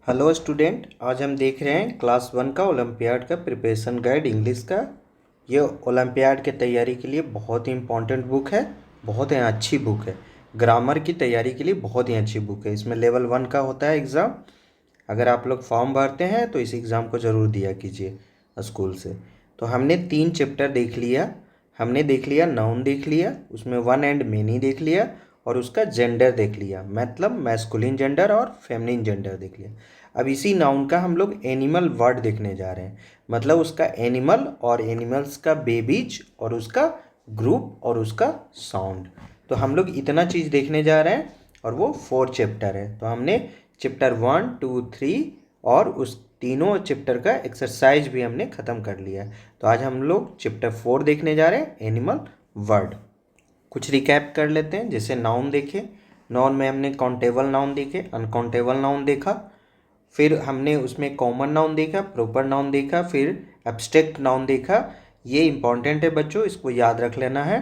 Hello student, आज हम देख रहे हैं क्लास 1 का ओलंपियाड का प्रिपरेशन गाइड इंग्लिश का। ये ओलंपियाड की तैयारी के लिए बहुत ही इम्पोर्टेंट बुक है, बहुत ही अच्छी बुक है। ग्रामर की तैयारी के लिए बहुत ही अच्छी बुक है। इसमें लेवल 1 का होता है एग्ज़ाम। अगर आप लोग फॉर्म भरते हैं तो इस एग्ज़ाम को ज़रूर दिया कीजिए स्कूल से। तो हमने 3 चैप्टर देख लिया। हमने देख लिया नाउन, देख लिया उसमें वन एंड मेनी देख लिया, और उसका जेंडर देख लिया, मतलब मैस्कुलिन जेंडर और फेमिनिन जेंडर देख लिया। अब इसी नाउन का हम लोग एनिमल वर्ड देखने जा रहे हैं, मतलब उसका एनिमल और एनिमल्स का बेबीज और उसका ग्रुप और उसका साउंड। तो हम लोग इतना चीज़ देखने जा रहे हैं, और वो 4 चैप्टर है। तो हमने चैप्टर 1, 2, 3 और उस तीनों चैप्टर का एक्सरसाइज भी हमने ख़त्म कर लिया। तो आज हम लोग चैप्टर 4 देखने जा रहे हैं, एनिमल वर्ड। कुछ रिकैप कर लेते हैं। जैसे नाउन देखे, नाउन में हमने काउंटेबल नाउन देखे, अनकाउंटेबल नाउन देखा, फिर हमने उसमें कॉमन नाउन देखा, प्रॉपर नाउन देखा, फिर एब्स्ट्रैक्ट नाउन देखा। ये इंपॉर्टेंट है बच्चों, इसको याद रख लेना है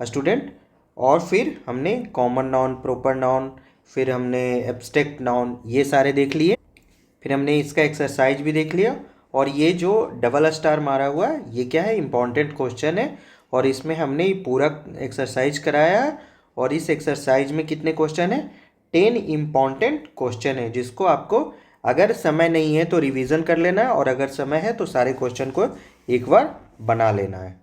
स्टूडेंट। और फिर हमने कॉमन नाउन, प्रॉपर नाउन, फिर हमने एब्स्ट्रैक्ट नाउन, ये सारे देख लिए। फिर हमने इसका एक्सरसाइज भी देख लिया। और ये जो डबल स्टार मारा हुआ है, ये क्या है, इंपॉर्टेंट क्वेश्चन है। और इसमें हमने पूरा एक्सरसाइज कराया है। और इस एक्सरसाइज में कितने क्वेश्चन है? 10 इम्पॉर्टेंट क्वेश्चन है, जिसको आपको अगर समय नहीं है तो रिवीजन कर लेना है, और अगर समय है तो सारे क्वेश्चन को एक बार बना लेना है।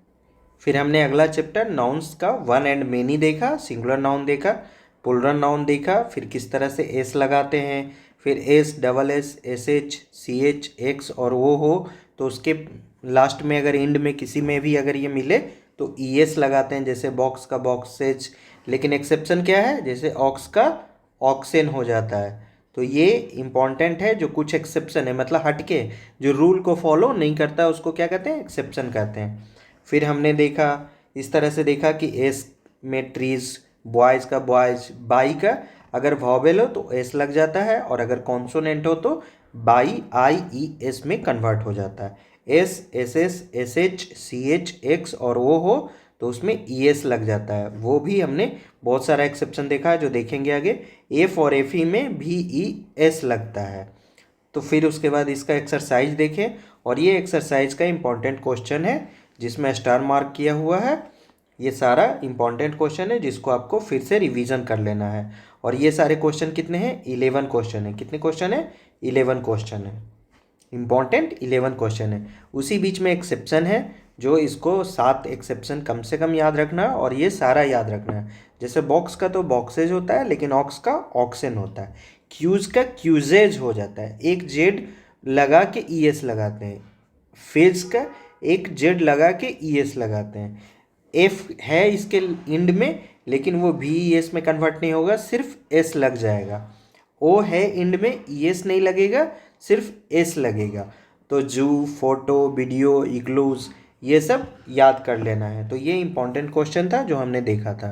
फिर हमने अगला चैप्टर नाउन्स का वन एंड मेनी देखा, सिंगुलर नाउन देखा, प्लूरल नाउन देखा, फिर किस तरह से एस लगाते हैं, फिर S, double S, S H, C H, X और वो हो तो उसके लास्ट में अगर एंड में किसी में भी अगर ये मिले तो ई एस लगाते हैं, जैसे बॉक्स का बॉक्सेज। लेकिन एक्सेप्शन क्या है? जैसे ऑक्स का ऑक्सेन हो जाता है। तो ये इम्पॉर्टेंट है। जो कुछ एक्सेप्शन है, मतलब हटके जो रूल को फॉलो नहीं करता है, उसको क्या कहते हैं? एक्सेप्शन कहते हैं। फिर हमने देखा, इस तरह से देखा कि एस में ट्रीज, बॉयज़ का बॉयज, बाई का अगर वॉवेल हो तो एस लग जाता है, और अगर कॉन्सोनेंट हो तो बाई आई ई एस में कन्वर्ट हो जाता है। S, S S, S H, C H, X और वो हो तो उसमें ई एस लग जाता है। वो भी हमने बहुत सारा एक्सेप्शन देखा है, जो देखेंगे आगे। एफ और एफ ई में भी ई एस लगता है। तो फिर उसके बाद इसका एक्सरसाइज देखें, और ये एक्सरसाइज का इम्पॉर्टेंट क्वेश्चन है जिसमें स्टार मार्क किया हुआ है। ये सारा इम्पॉर्टेंट क्वेश्चन है जिसको आपको फिर से रिवीजन कर लेना है। और ये सारे क्वेश्चन कितने हैं? 11 क्वेश्चन है। कितने क्वेश्चन है? 11 क्वेश्चन है। इम्पॉर्टेंट 11 क्वेश्चन है। उसी बीच में एक्सेप्शन है, जो इसको 7 एक्सेप्शन कम से कम याद रखना है, और ये सारा याद रखना है। जैसे बॉक्स का तो बॉक्सेज होता है, लेकिन ऑक्स का ऑक्सेन होता है। क्यूज का क्यूजेज हो जाता है, एक जेड लगा के ई एस लगाते हैं। फेज का एक जेड लगा के ई एस लगाते हैं। एफ है इसके इंड में, लेकिन वो भी ई एस में कन्वर्ट नहीं होगा, सिर्फ एस लग जाएगा। ओ है इंड में, ई एस नहीं लगेगा, सिर्फ एस लगेगा। तो जू, फोटो, वीडियो, इग्लूज, ये सब याद कर लेना है। तो ये इंपॉर्टेंट क्वेश्चन था जो हमने देखा था।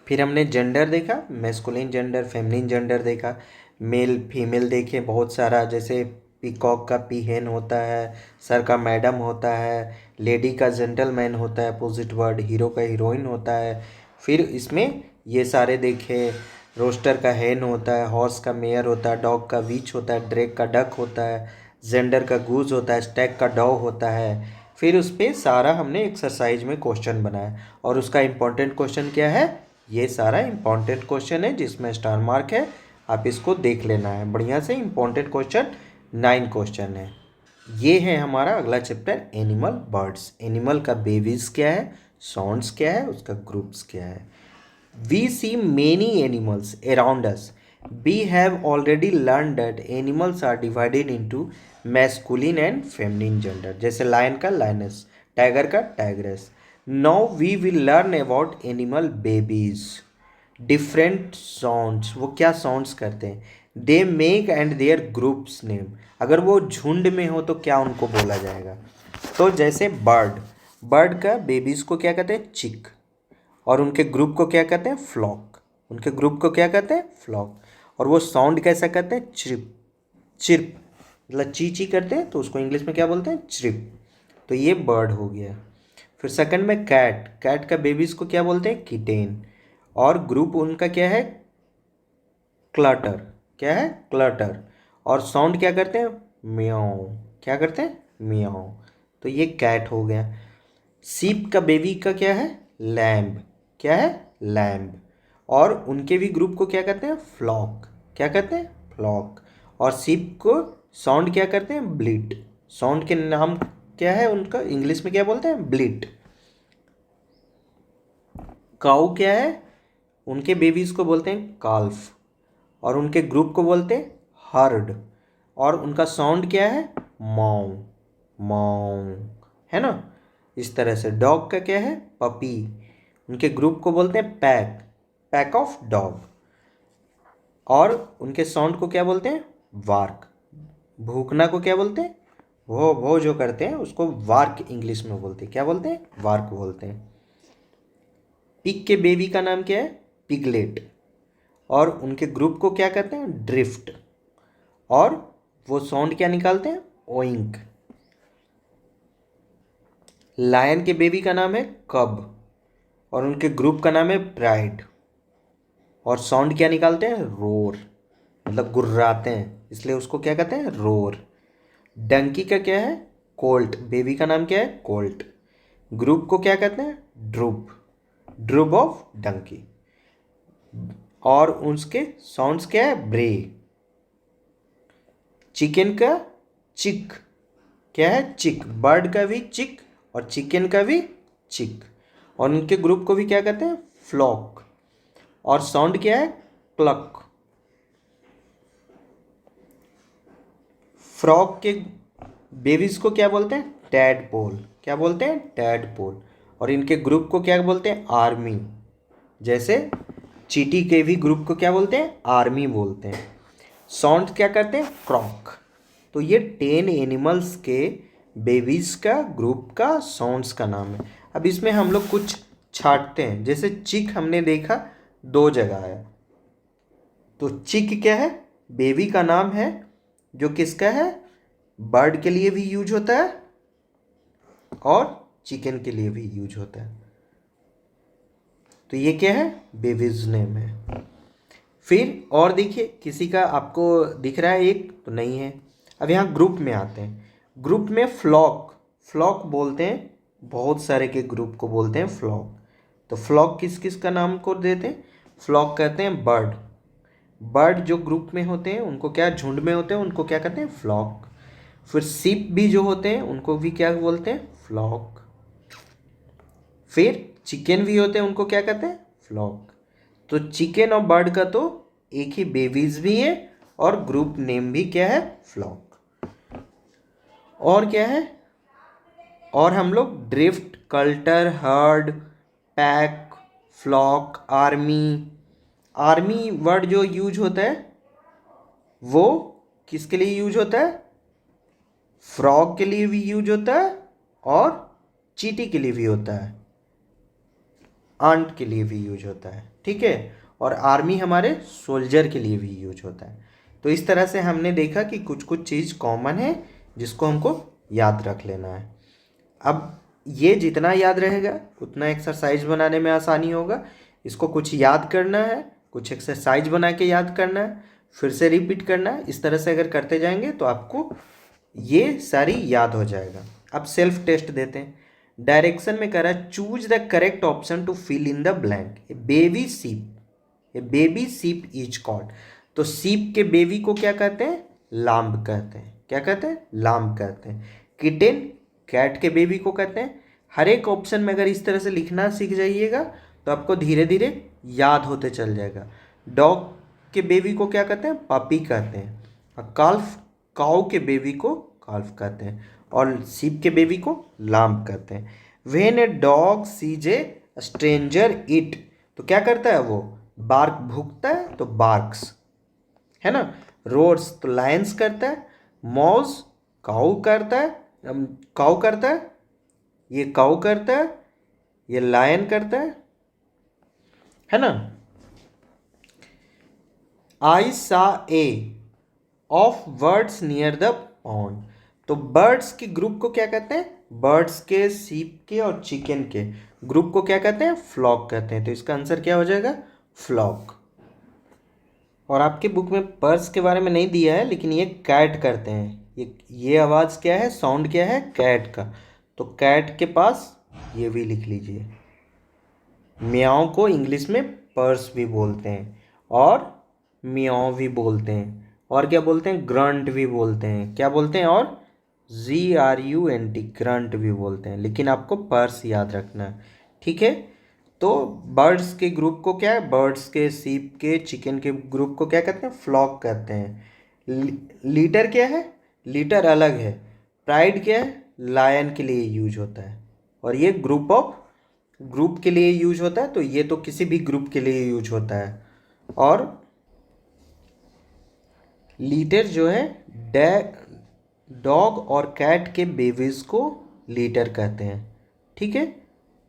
फिर हमने जेंडर देखा, मैस्कुलिन जेंडर, फेमिनिन जेंडर देखा, मेल फीमेल देखे बहुत सारा। जैसे पीकॉक का पीहेन होता है, सर का मैडम होता है, लेडी का जेंटलमैन होता है अपोजिट वर्ड, हीरो का हीरोइन होता है। फिर इसमें ये सारे देखे, रोस्टर का हेन होता है, हॉर्स का मेयर होता है, डॉग का विच होता है, ड्रैग का डक होता है, जेंडर का गूज होता है, स्टैग का डॉग होता है। फिर उस पर सारा हमने एक्सरसाइज में क्वेश्चन बनाया, और उसका इम्पोर्टेंट क्वेश्चन क्या है? ये सारा इंपॉर्टेंट क्वेश्चन है जिसमें स्टार मार्क है, आप इसको देख लेना है बढ़िया से। इंपॉर्टेंट क्वेश्चन 9 क्वेश्चन है। ये है हमारा अगला चैप्टर, एनिमल बर्ड्स। एनिमल का बेबीज क्या है, साउंड्स क्या है, उसका ग्रुप्स क्या है। We see many animals around us. We have already learn that animals are divided into masculine and feminine gender. जैसे लायन का लायनस, टाइगर का tigress. Now we will learn about animal babies. Different sounds, वो क्या sounds करते हैं। They make and their groups name, अगर वो झुंड में हो तो क्या उनको बोला जाएगा। तो जैसे बर्ड, बर्ड का बेबीज को क्या कहते हैं? चिक। और उनके ग्रुप को क्या कहते हैं? फ्लॉक। उनके ग्रुप को क्या कहते हैं? फ्लॉक। और वो साउंड कैसा करते हैं? चिप। चिर्प, मतलब ची ची करते हैं तो उसको इंग्लिश में क्या बोलते हैं? चिप। तो ये बर्ड हो गया। फिर सेकंड में कैट, कैट का बेबीज को क्या बोलते हैं? किटेन। और ग्रुप उनका क्या है? क्लटर। क्या है? क्लटर। और साउंड क्या करते हैं, म्याऊ। क्या करते हैं, म्याऊ। तो ये कैट हो गया। सीप का बेबी का क्या है, लैम्ब। क्या है, लैम्ब। और उनके भी ग्रुप को क्या कहते हैं, फ्लॉक। क्या कहते हैं, फ्लॉक। और सीप को साउंड क्या करते हैं, ब्लिट। साउंड के नाम क्या है उनका, इंग्लिश में क्या बोलते हैं, ब्लिट। काऊ क्या है, उनके बेबीज को बोलते हैं काल्फ। और उनके ग्रुप को बोलते हैं हर्ड। और उनका साउंड क्या है, माऊ। माऊ, है ना। इस तरह से डॉग का क्या है, पपी। उनके ग्रुप को बोलते हैं पैक। Pack of dog. और उनके साउंड को क्या बोलते हैं, वार्क। भूखना को क्या बोलते हैं, वो जो करते हैं उसको वार्क इंग्लिश में बोलते हैं। क्या बोलते हैं, वार्क बोलते हैं। पिग के बेबी का नाम क्या है, पिगलेट। और उनके ग्रुप को क्या कहते हैं, ड्रिफ्ट। और वो साउंड क्या निकालते हैं, ओइंक। लायन के बेबी का नाम है कब। और उनके ग्रुप का नाम है प्राइड। और साउंड क्या निकालते हैं, रोर। मतलब गुर्राते हैं, इसलिए उसको क्या कहते हैं, रोर। डंकी का क्या है, कोल्ट। बेबी का नाम क्या है, कोल्ट। ग्रुप को क्या कहते हैं, ड्रूप। Drupe of Dunki. और उसके साउंड्स क्या है, ब्रे। चिकन का चिक। क्या है, चिक। बर्ड का भी चिक और चिकन का भी चिक। और उनके ग्रुप को भी क्या कहते हैं, फ्लॉक। और साउंड क्या है, क्लक। फ्रॉग के बेबीज को क्या बोलते हैं, टैडपोल। क्या बोलते हैं, टैडपोल। और इनके ग्रुप को क्या बोलते हैं, आर्मी। जैसे चींटी के भी ग्रुप को क्या बोलते हैं, आर्मी बोलते हैं। साउंड क्या करते हैं, क्रॉक। तो ये 10 एनिमल्स के बेबीज का ग्रुप का साउंड्स का नाम है। अब इसमें हम लोग कुछ छांटते हैं। जैसे चिक हमने देखा 2 जगह है। तो चिक क्या है, बेबी का नाम है जो किसका है, बर्ड के लिए भी यूज होता है और चिकन के लिए भी यूज होता है। तो ये क्या है, बेबीज नेम है। फिर और देखिए, किसी का आपको दिख रहा है एक, तो नहीं है। अब यहाँ ग्रुप में आते हैं। ग्रुप में फ्लॉक। फ्लॉक बोलते हैं, बहुत सारे के ग्रुप को बोलते हैं फ्लॉक। तो फ्लॉक किस किस का नाम को देते हैं, फ्लॉक कहते हैं बर्ड। बर्ड जो ग्रुप में होते हैं उनको क्या, झुंड में होते हैं, उनको क्या कहते हैं, फ्लॉक। फिर सीप भी जो होते हैं उनको भी क्या बोलते हैं, फ्लॉक। फिर चिकन भी होते हैं, उनको क्या कहते हैं, फ्लॉक। तो चिकन और बर्ड का तो एक ही बेबीज भी है और ग्रुप नेम भी क्या है, फ्लॉक। और क्या है, और हम लोग drift, clutter, herd, pack, flock, army. Army word जो यूज होता है वो किसके लिए यूज होता है, फ्रॉग के लिए भी यूज होता है और चींटी के लिए भी होता है, आंट के लिए भी यूज होता है, ठीक है। और आर्मी हमारे सोल्जर के लिए भी यूज होता है। तो इस तरह से हमने देखा कि कुछ कुछ चीज़ कॉमन है जिसको हमको याद रख लेना है। अब ये जितना याद रहेगा उतना एक्सरसाइज बनाने में आसानी होगा। इसको कुछ याद करना है, कुछ एक्सरसाइज बना के याद करना है, फिर से रिपीट करना है। इस तरह से अगर करते जाएंगे तो आपको ये सारी याद हो जाएगा। अब सेल्फ टेस्ट देते हैं। डायरेक्शन में कह रहा है choose the correct option to fill in the blank. A baby sheep, a baby sheep is called. तो सीप के बेबी को क्या कहते हैं, लाम्ब कहते हैं। क्या कहते हैं, लाम्ब कहते हैं। किटेन कैट के बेबी को कहते हैं। हर एक ऑप्शन में अगर इस तरह से लिखना सीख जाइएगा तो आपको धीरे धीरे याद होते चल जाएगा। डॉग के बेबी को क्या कहते हैं, पपी कहते हैं। और काल्फ, काऊ के बेबी को काल्फ कहते हैं। और सीप के बेबी को लाम्ब कहते हैं। When a dog sees a stranger it, तो क्या करता है वो, बार्क, भूखता है तो बार्क्स, है ना। रोर्स तो लायंस करता है। मॉज काऊ करता है, काऊ करता है, ये काऊ करता है, ये लायन करता है ना। I saw a of birds near the pond. तो बर्ड्स के ग्रुप को क्या कहते हैं, बर्ड्स के, सीप के और चिकन के ग्रुप को क्या कहते हैं, फ्लॉक कहते हैं। तो इसका आंसर क्या हो जाएगा, फ्लॉक। और आपके बुक में पर्स के बारे में नहीं दिया है, लेकिन ये कैट करते हैं। ये आवाज़ क्या है, साउंड क्या है, कैट का। तो कैट के पास ये भी लिख लीजिए। म्याओ को इंग्लिश में पर्स भी बोलते हैं, और म्याओ भी बोलते हैं, और क्या बोलते हैं, ग्रंट भी बोलते हैं। क्या बोलते हैं, और GRUNT, ग्रंट भी बोलते हैं। लेकिन आपको पर्स याद रखना है, ठीक है। तो बर्ड्स के ग्रुप को क्या है, बर्ड्स के, सीप के, चिकन के ग्रुप को क्या कहते हैं, फ्लॉक कहते हैं। लीटर क्या है, लीटर अलग है। प्राइड क्या है, लायन के लिए यूज होता है। और ये ग्रुप के लिए यूज होता है, तो ये तो किसी भी ग्रुप के लिए यूज होता है। और लीटर जो है, डॉग और कैट के बेबीज को लीटर कहते हैं, ठीक है।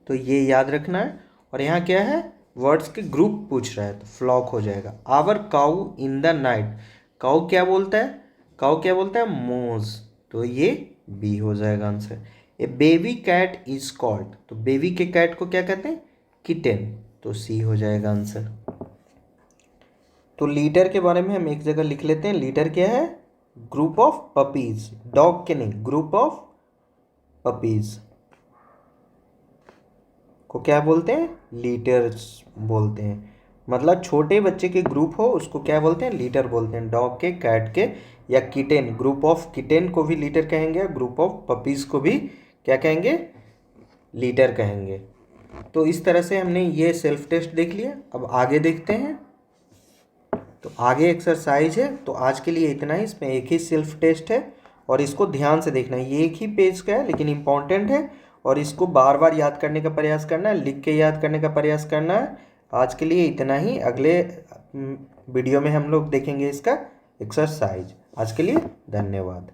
तो ये याद रखना है। और यहाँ क्या है, वर्ड्स के ग्रुप पूछ रहा है, तो फ्लॉक हो जाएगा। Our cow in the night, cow क्या बोलता है, काऊ क्या बोलता है, मोज, तो ये बी हो जाएगा answer. A baby cat is called, तो बेबी के कैट को क्या कहते हैं, किटेन, तो सी हो जाएगा आंसर। तो लीटर के बारे में हम एक जगह लिख लेते हैं। लीटर क्या है, ग्रुप ऑफ पपीज, डॉग के नहीं, ग्रुप ऑफ पपीज को क्या बोलते हैं, लीटर्स बोलते हैं। मतलब छोटे बच्चे के ग्रुप हो उसको क्या बोलते हैं, लीटर बोलते हैं। डॉग के, कैट के, या किटेन, ग्रुप ऑफ किटेन को भी लीटर कहेंगे, ग्रुप ऑफ पपीज को भी क्या कहेंगे, लीटर कहेंगे। तो इस तरह से हमने ये सेल्फ टेस्ट देख लिया। अब आगे देखते हैं। तो आगे एक्सरसाइज है। तो आज के लिए इतना ही। इसमें एक ही सेल्फ टेस्ट है, और इसको ध्यान से देखना है। ये एक ही पेज का है, लेकिन इम्पॉर्टेंट है, और इसको बार बार याद करने का प्रयास करना है, लिख के याद करने का प्रयास करना है। आज के लिए इतना ही। अगले वीडियो में हम लोग देखेंगे इसका एक्सरसाइज। आज के लिए धन्यवाद।